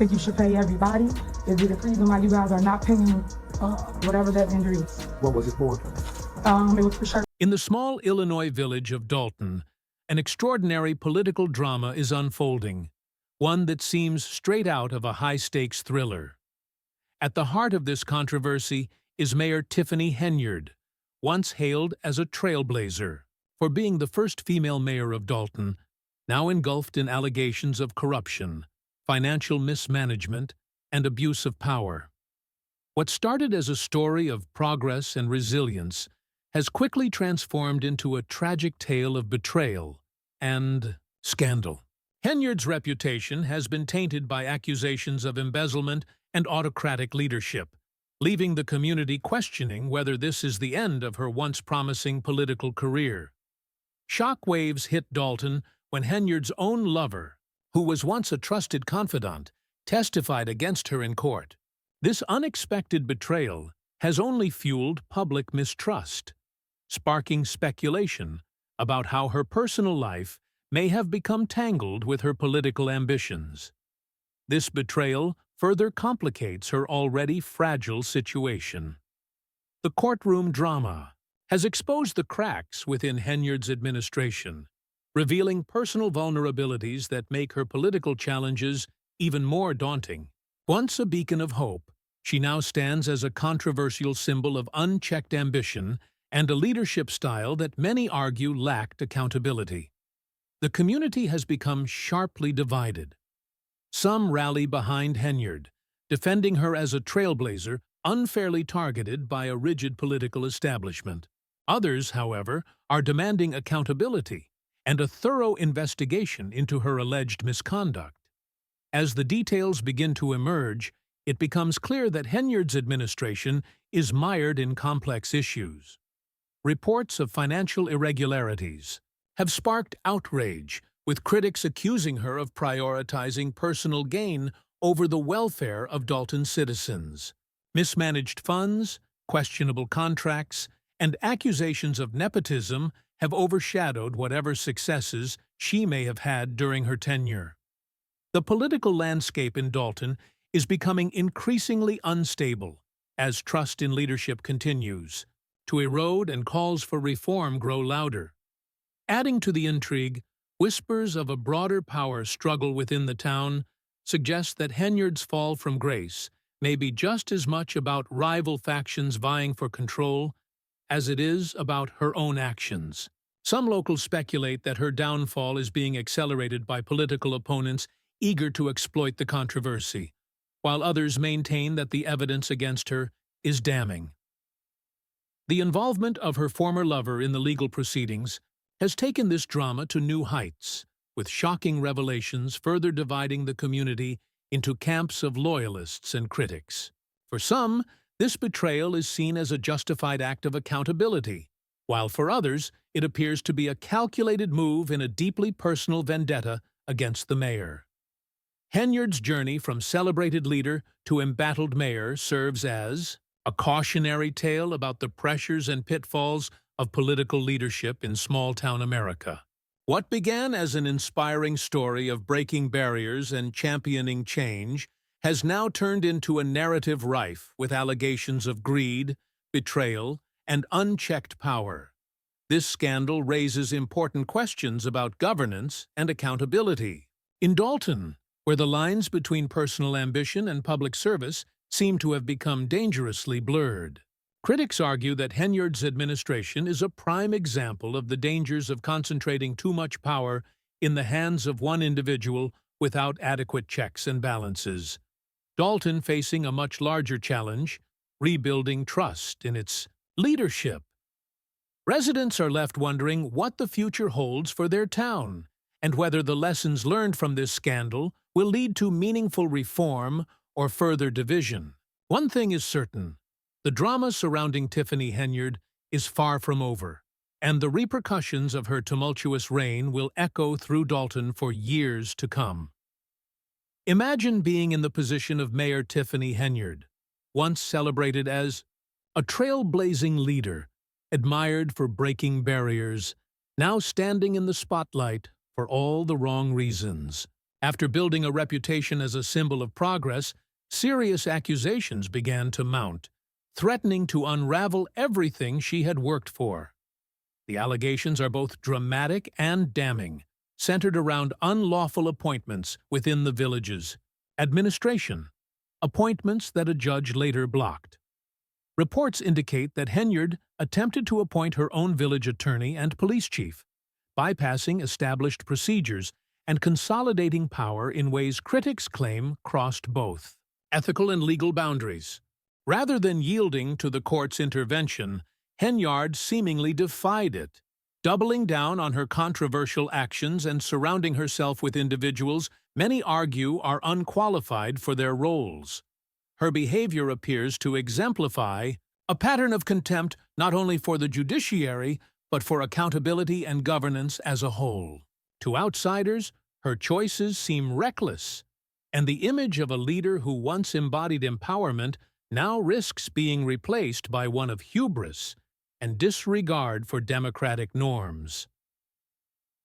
think you should pay everybody. Is it a reason why you guys are not paying whatever that vendor is? What was it for? It was for sure. In the small Illinois village of Dalton, an extraordinary political drama is unfolding, one that seems straight out of a high-stakes thriller. At the heart of this controversy is Mayor Tiffany Henyard, once hailed as a trailblazer for being the first female mayor of Dalton, now engulfed in allegations of corruption, financial mismanagement, and abuse of power. What started as a story of progress and resilience has quickly transformed into a tragic tale of betrayal and scandal. Henyard's reputation has been tainted by accusations of embezzlement and autocratic leadership, leaving the community questioning whether this is the end of her once promising political career. Shockwaves hit Dalton when Henyard's own lover, who was once a trusted confidant, testified against her in court. This unexpected betrayal has only fueled public mistrust, sparking speculation about how her personal life may have become tangled with her political ambitions. This betrayal further complicates her already fragile situation. The courtroom drama has exposed the cracks within Henyard's administration, revealing personal vulnerabilities that make her political challenges even more daunting. Once a beacon of hope, she now stands as a controversial symbol of unchecked ambition and a leadership style that many argue lacked accountability. The community has become sharply divided. Some rally behind Henyard, defending her as a trailblazer unfairly targeted by a rigid political establishment. Others, however, are demanding accountability and a thorough investigation into her alleged misconduct. As the details begin to emerge, it becomes clear that Henyard's administration is mired in complex issues. Reports of financial irregularities have sparked outrage, with critics accusing her of prioritizing personal gain over the welfare of Dalton's citizens. Mismanaged funds, questionable contracts, and accusations of nepotism have overshadowed whatever successes she may have had during her tenure. The political landscape in Dalton is becoming increasingly unstable as trust in leadership continues to erode and calls for reform grow louder. Adding to the intrigue, whispers of a broader power struggle within the town suggest that Henyard's fall from grace may be just as much about rival factions vying for control as it is about her own actions. Some locals speculate that her downfall is being accelerated by political opponents eager to exploit the controversy, while others maintain that the evidence against her is damning. The involvement of her former lover in the legal proceedings has taken this drama to new heights, with shocking revelations further dividing the community into camps of loyalists and critics. For some, this betrayal is seen as a justified act of accountability, while for others, it appears to be a calculated move in a deeply personal vendetta against the mayor. Henyard's journey from celebrated leader to embattled mayor serves as a cautionary tale about the pressures and pitfalls of political leadership in small-town America. What began as an inspiring story of breaking barriers and championing change has now turned into a narrative rife with allegations of greed, betrayal, and unchecked power. This scandal raises important questions about governance and accountability. In Dalton, where the lines between personal ambition and public service seem to have become dangerously blurred, critics argue that Henyard's administration is a prime example of the dangers of concentrating too much power in the hands of one individual without adequate checks and balances. Dalton facing a much larger challenge, rebuilding trust in its leadership. Residents are left wondering what the future holds for their town, and whether the lessons learned from this scandal will lead to meaningful reform or further division. One thing is certain: the drama surrounding Tiffany Henyard is far from over, and the repercussions of her tumultuous reign will echo through Dalton for years to come. Imagine being in the position of Mayor Tiffany Henyard, once celebrated as a trailblazing leader, admired for breaking barriers, now standing in the spotlight for all the wrong reasons. After building a reputation as a symbol of progress, serious accusations began to mount, threatening to unravel everything she had worked for. The allegations are both dramatic and damning, centered around unlawful appointments within the village's administration, appointments that a judge later blocked. Reports indicate that Henyard attempted to appoint her own village attorney and police chief, bypassing established procedures and consolidating power in ways critics claim crossed both ethical and legal boundaries. Rather than yielding to the court's intervention, Henyard seemingly defied it, doubling down on her controversial actions and surrounding herself with individuals many argue are unqualified for their roles. Her behavior appears to exemplify a pattern of contempt not only for the judiciary, but for accountability and governance as a whole. To outsiders, her choices seem reckless, and the image of a leader who once embodied empowerment now risks being replaced by one of hubris and disregard for democratic norms.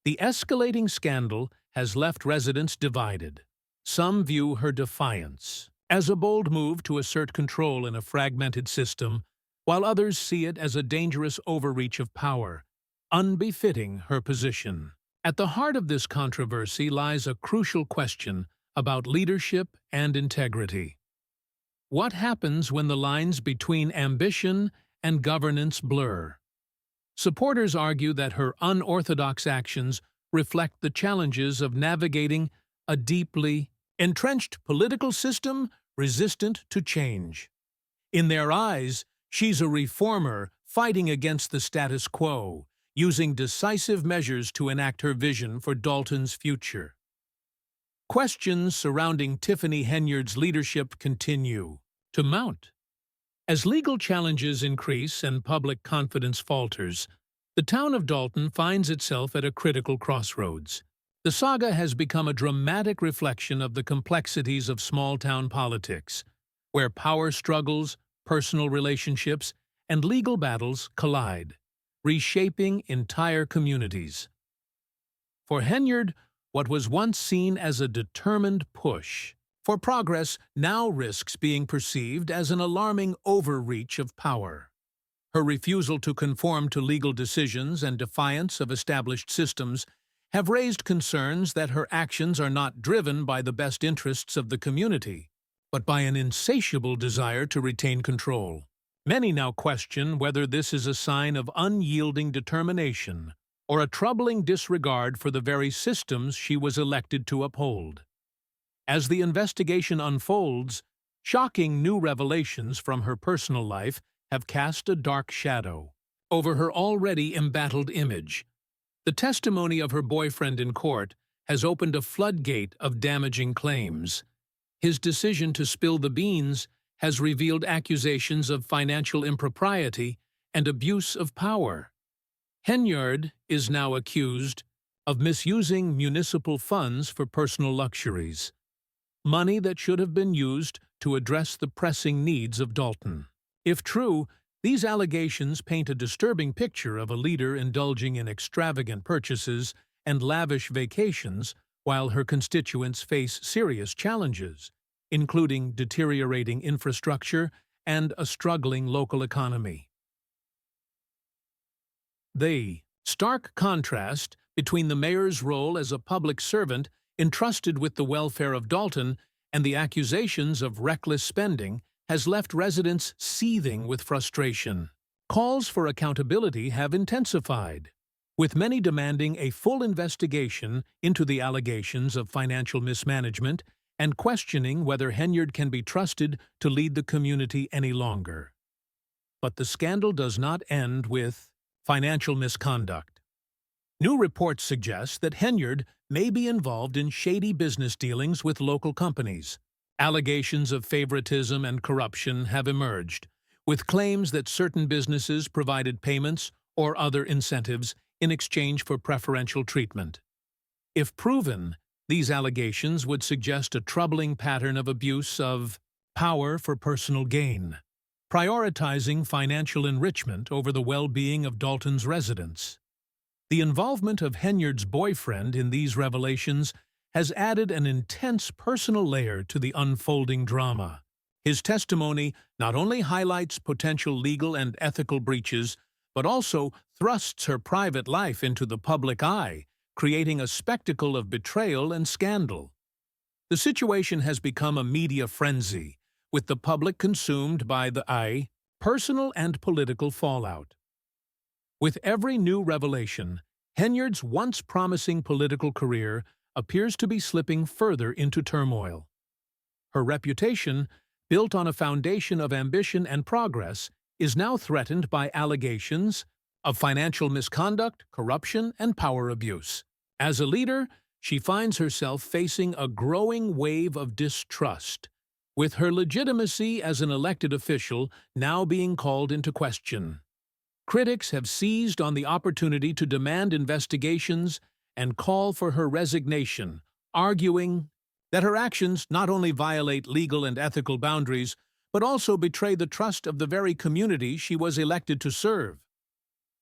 The escalating scandal has left residents divided. Some view her defiance as a bold move to assert control in a fragmented system, while others see it as a dangerous overreach of power, unbefitting her position. At the heart of this controversy lies a crucial question about leadership and integrity. What happens when the lines between ambition and governance blur? Supporters argue that her unorthodox actions reflect the challenges of navigating a deeply entrenched political system resistant to change. In their eyes, she's a reformer fighting against the status quo, using decisive measures to enact her vision for Dalton's future. Questions surrounding Tiffany Henyard's leadership continue to mount. As legal challenges increase and public confidence falters, the town of Dalton finds itself at a critical crossroads. The saga has become a dramatic reflection of the complexities of small-town politics, where power struggles, personal relationships, and legal battles collide, reshaping entire communities. For Henyard, what was once seen as a determined push for progress now risks being perceived as an alarming overreach of power. Her refusal to conform to legal decisions and defiance of established systems have raised concerns that her actions are not driven by the best interests of the community, but by an insatiable desire to retain control. Many now question whether this is a sign of unyielding determination or a troubling disregard for the very systems she was elected to uphold. As the investigation unfolds, shocking new revelations from her personal life have cast a dark shadow over her already embattled image. The testimony of her boyfriend in court has opened a floodgate of damaging claims. His decision to spill the beans has revealed accusations of financial impropriety and abuse of power. Henyard is now accused of misusing municipal funds for personal luxuries, money that should have been used to address the pressing needs of Dalton. If true, these allegations paint a disturbing picture of a leader indulging in extravagant purchases and lavish vacations while her constituents face serious challenges, including deteriorating infrastructure and a struggling local economy. The stark contrast between the mayor's role as a public servant entrusted with the welfare of Dalton and the accusations of reckless spending has left residents seething with frustration. Calls for accountability have intensified, with many demanding a full investigation into the allegations of financial mismanagement and questioning whether Henyard can be trusted to lead the community any longer. But the scandal does not end with financial misconduct. New reports suggest that Henyard may be involved in shady business dealings with local companies. Allegations of favoritism and corruption have emerged, with claims that certain businesses provided payments or other incentives in exchange for preferential treatment. If proven, these allegations would suggest a troubling pattern of abuse of power for personal gain, prioritizing financial enrichment over the well-being of Dalton's residents. The involvement of Henyard's boyfriend in these revelations has added an intense personal layer to the unfolding drama. His testimony not only highlights potential legal and ethical breaches, but also thrusts her private life into the public eye, creating a spectacle of betrayal and scandal. The situation has become a media frenzy, with the public consumed by the personal and political fallout. With every new revelation, Henyard's once promising political career appears to be slipping further into turmoil. Her reputation, built on a foundation of ambition and progress, is now threatened by allegations of financial misconduct, corruption, and power abuse. As a leader, she finds herself facing a growing wave of distrust, with her legitimacy as an elected official now being called into question. Critics have seized on the opportunity to demand investigations and call for her resignation, arguing that her actions not only violate legal and ethical boundaries, but also betray the trust of the very community she was elected to serve.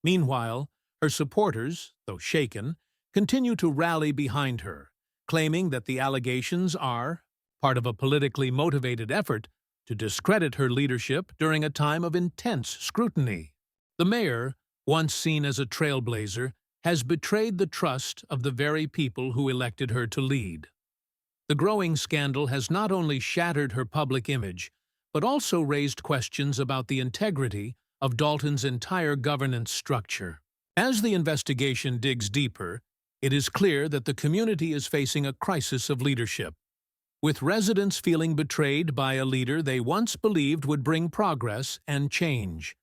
Meanwhile, her supporters, though shaken, continue to rally behind her, claiming that the allegations are part of a politically motivated effort to discredit her leadership during a time of intense scrutiny. The mayor, once seen as a trailblazer, has betrayed the trust of the very people who elected her to lead. The growing scandal has not only shattered her public image, but also raised questions about the integrity of Dalton's entire governance structure. As the investigation digs deeper, it is clear that the community is facing a crisis of leadership, with residents feeling betrayed by a leader they once believed would bring progress and change.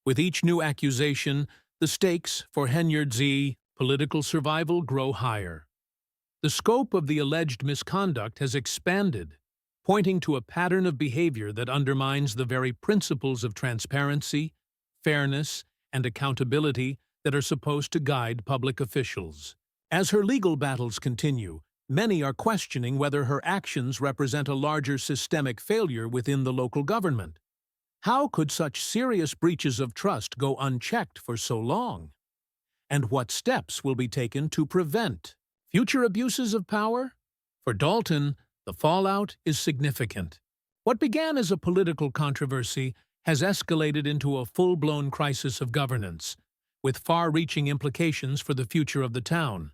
With each new accusation, the stakes for Henyard's political survival grow higher. The scope of the alleged misconduct has expanded, pointing to a pattern of behavior that undermines the very principles of transparency, fairness, and accountability that are supposed to guide public officials. As her legal battles continue, many are questioning whether her actions represent a larger systemic failure within the local government. How could such serious breaches of trust go unchecked for so long? And what steps will be taken to prevent future abuses of power? For Dalton, the fallout is significant. What began as a political controversy has escalated into a full-blown crisis of governance, with far-reaching implications for the future of the town.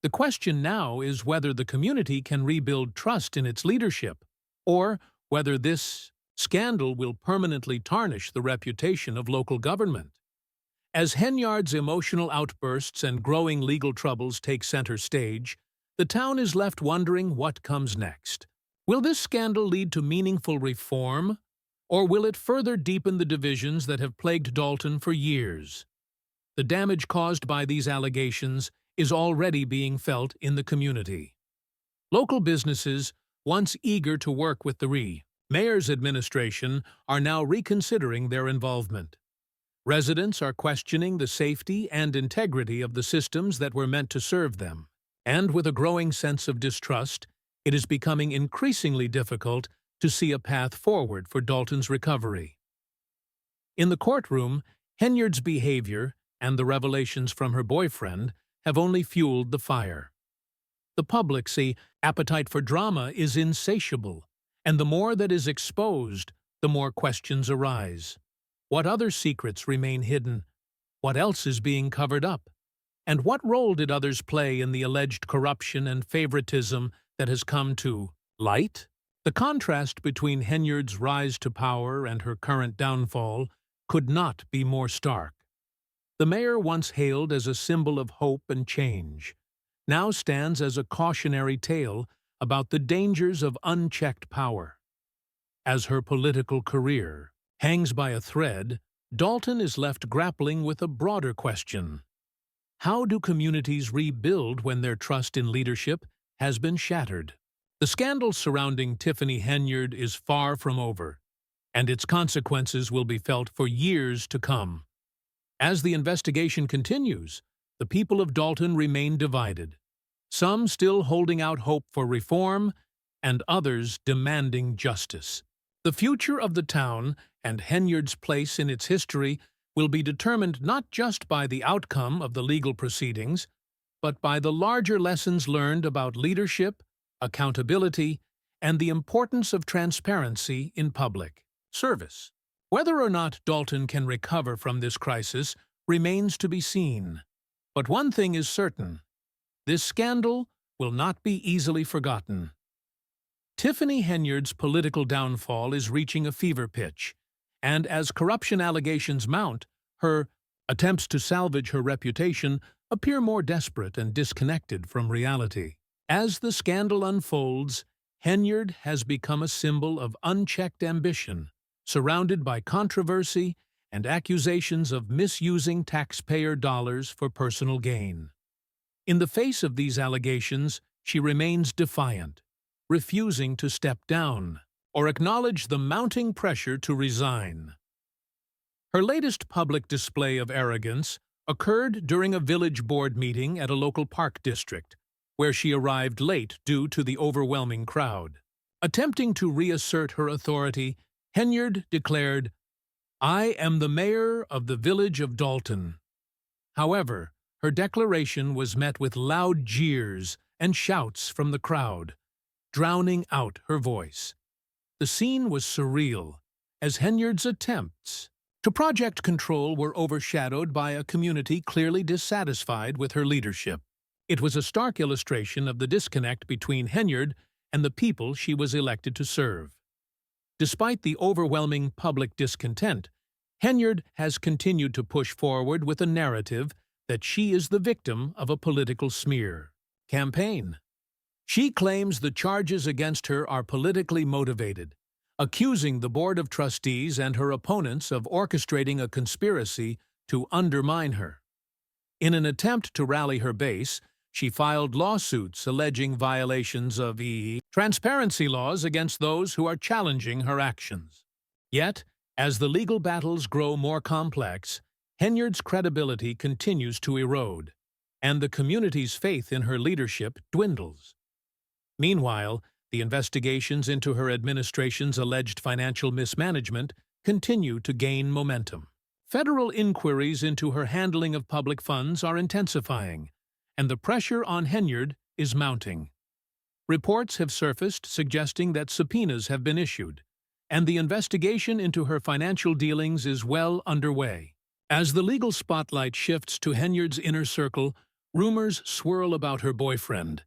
The question now is whether the community can rebuild trust in its leadership, or whether this scandal will permanently tarnish the reputation of local government. As Henyard's emotional outbursts and growing legal troubles take center stage, the town is left wondering what comes next. Will this scandal lead to meaningful reform, or will it further deepen the divisions that have plagued Dalton for years? The damage caused by these allegations is already being felt in the community. Local businesses, once eager to work with the mayor's administration, are now reconsidering their involvement. Residents are questioning the safety and integrity of the systems that were meant to serve them. And with a growing sense of distrust, it is becoming increasingly difficult to see a path forward for Dalton's recovery. In the courtroom, Henyard's behavior and the revelations from her boyfriend have only fueled the fire. The public's appetite for drama is insatiable, and the more that is exposed, the more questions arise. What other secrets remain hidden? What else is being covered up? And what role did others play in the alleged corruption and favoritism that has come to light? The contrast between Henyard's rise to power and her current downfall could not be more stark. The mayor, once hailed as a symbol of hope and change, now stands as a cautionary tale about the dangers of unchecked power. As her political career hangs by a thread, Dalton is left grappling with a broader question. How do communities rebuild when their trust in leadership has been shattered? The scandal surrounding Tiffany Henyard is far from over, and its consequences will be felt for years to come. As the investigation continues, the people of Dalton remain divided, some still holding out hope for reform, and others demanding justice. The future of the town and Henyard's place in its history will be determined not just by the outcome of the legal proceedings, but by the larger lessons learned about leadership, accountability, and the importance of transparency in public service. Whether or not Dalton can recover from this crisis remains to be seen. But one thing is certain: this scandal will not be easily forgotten. Tiffany Henyard's political downfall is reaching a fever pitch, and as corruption allegations mount, her attempts to salvage her reputation appear more desperate and disconnected from reality. As the scandal unfolds, Henyard has become a symbol of unchecked ambition, surrounded by controversy and accusations of misusing taxpayer dollars for personal gain. In the face of these allegations, she remains defiant, refusing to step down or acknowledge the mounting pressure to resign. Her latest public display of arrogance occurred during a village board meeting at a local park district, where she arrived late due to the overwhelming crowd. Attempting to reassert her authority, Henyard declared, "I am the mayor of the village of Dalton." However, her declaration was met with loud jeers and shouts from the crowd, drowning out her voice. The scene was surreal, as Henyard's attempts to project control were overshadowed by a community clearly dissatisfied with her leadership. It was a stark illustration of the disconnect between Henyard and the people she was elected to serve. Despite the overwhelming public discontent, Henyard has continued to push forward with a narrative that she is the victim of a political smear campaign. She claims the charges against her are politically motivated, accusing the Board of Trustees and her opponents of orchestrating a conspiracy to undermine her. In an attempt to rally her base, she filed lawsuits alleging violations of transparency laws against those who are challenging her actions. Yet, as the legal battles grow more complex, Henyard's credibility continues to erode, and the community's faith in her leadership dwindles. Meanwhile, the investigations into her administration's alleged financial mismanagement continue to gain momentum. Federal inquiries into her handling of public funds are intensifying, and the pressure on Henyard is mounting. Reports have surfaced suggesting that subpoenas have been issued, and the investigation into her financial dealings is well underway. As the legal spotlight shifts to Henyard's inner circle, rumors swirl about her boyfriend,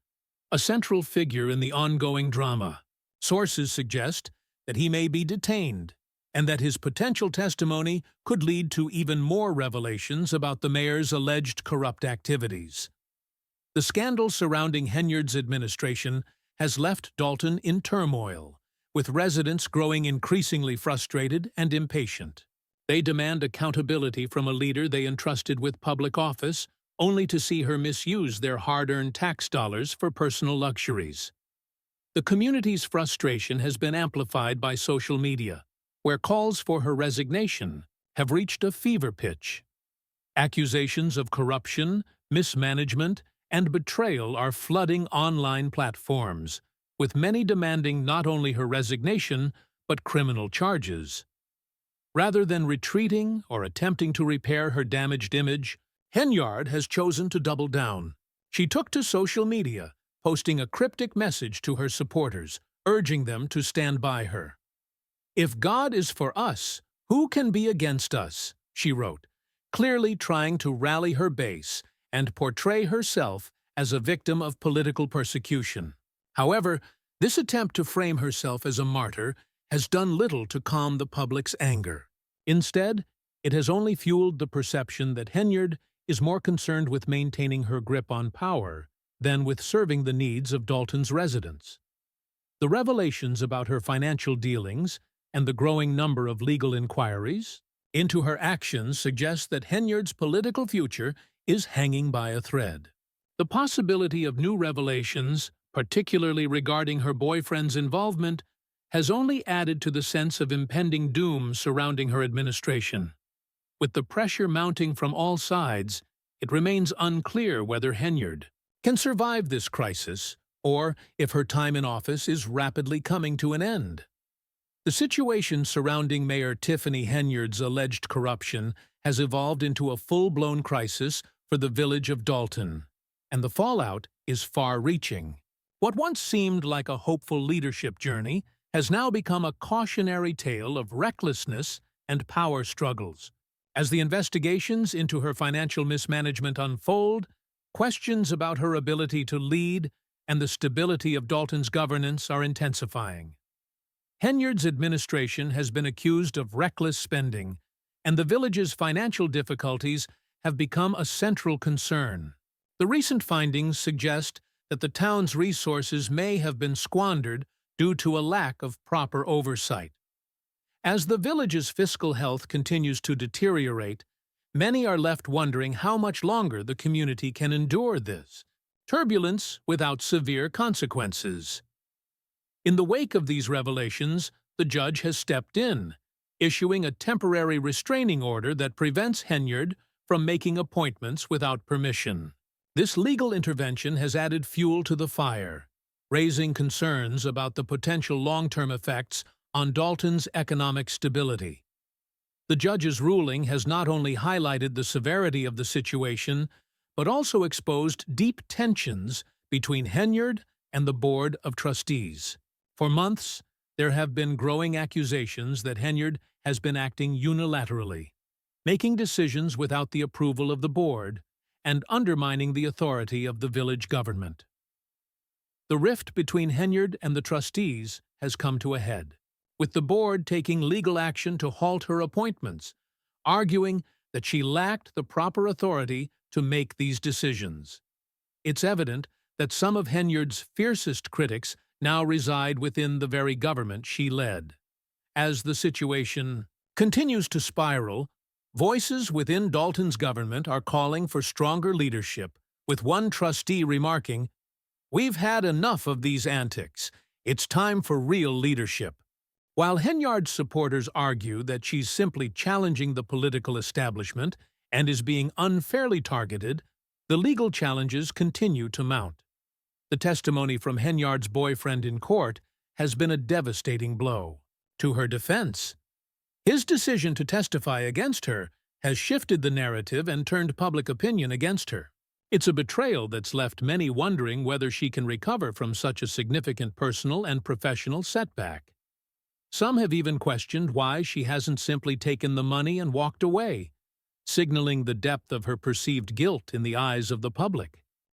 a central figure in the ongoing drama. Sources suggest that he may be detained, and that his potential testimony could lead to even more revelations about the mayor's alleged corrupt activities. The scandal surrounding Henyard's administration has left Dalton in turmoil, with residents growing increasingly frustrated and impatient. They demand accountability from a leader they entrusted with public office, only to see her misuse their hard-earned tax dollars for personal luxuries. The community's frustration has been amplified by social media, where calls for her resignation have reached a fever pitch. Accusations of corruption, mismanagement, and betrayal are flooding online platforms, with many demanding not only her resignation, but criminal charges. Rather than retreating or attempting to repair her damaged image, Henyard has chosen to double down. She took to social media, posting a cryptic message to her supporters, urging them to stand by her. "If God is for us, who can be against us?" she wrote, clearly trying to rally her base and portray herself as a victim of political persecution. However, this attempt to frame herself as a martyr has done little to calm the public's anger. Instead, it has only fueled the perception that Henyard is more concerned with maintaining her grip on power than with serving the needs of Dalton's residents. The revelations about her financial dealings and the growing number of legal inquiries into her actions suggest that Henyard's political future is hanging by a thread. The possibility of new revelations, particularly regarding her boyfriend's involvement, has only added to the sense of impending doom surrounding her administration. With the pressure mounting from all sides, it remains unclear whether Henyard can survive this crisis or if her time in office is rapidly coming to an end. The situation surrounding Mayor Tiffany Henyard's alleged corruption has evolved into a full-blown crisis for the village of Dalton. and the fallout is far-reaching. What once seemed like a hopeful leadership journey has now become a cautionary tale of recklessness and power struggles. As the investigations into her financial mismanagement unfold, questions about her ability to lead and the stability of Dalton's governance are intensifying. Henyard's administration has been accused of reckless spending, and the village's financial difficulties have become a central concern. The recent findings suggest that the town's resources may have been squandered due to a lack of proper oversight. As the village's fiscal health continues to deteriorate, many are left wondering how much longer the community can endure this turbulence without severe consequences. In the wake of these revelations, the judge has stepped in, issuing a temporary restraining order that prevents Henyard from making appointments without permission. This legal intervention has added fuel to the fire, raising concerns about the potential long-term effects on Dalton's economic stability. The judge's ruling has not only highlighted the severity of the situation, but also exposed deep tensions between Henyard and the Board of Trustees. For months, there have been growing accusations that Henyard has been acting unilaterally, making decisions without the approval of the board and undermining the authority of the village government. The rift between Henyard and the trustees has come to a head, with the board taking legal action to halt her appointments, arguing that she lacked the proper authority to make these decisions. It's evident that some of Henyard's fiercest critics now reside within the very government she led. As the situation continues to spiral, voices within Dalton's government are calling for stronger leadership, with one trustee remarking, "We've had enough of these antics. It's time for real leadership." While Henyard's supporters argue that she's simply challenging the political establishment and is being unfairly targeted, the legal challenges continue to mount. The testimony from Henyard's boyfriend in court has been a devastating blow to her defense. His decision to testify against her has shifted the narrative and turned public opinion against her. It's a betrayal that's left many wondering whether she can recover from such a significant personal and professional setback. Some have even questioned why she hasn't simply taken the money and walked away, signaling the depth of her perceived guilt in the eyes of the public.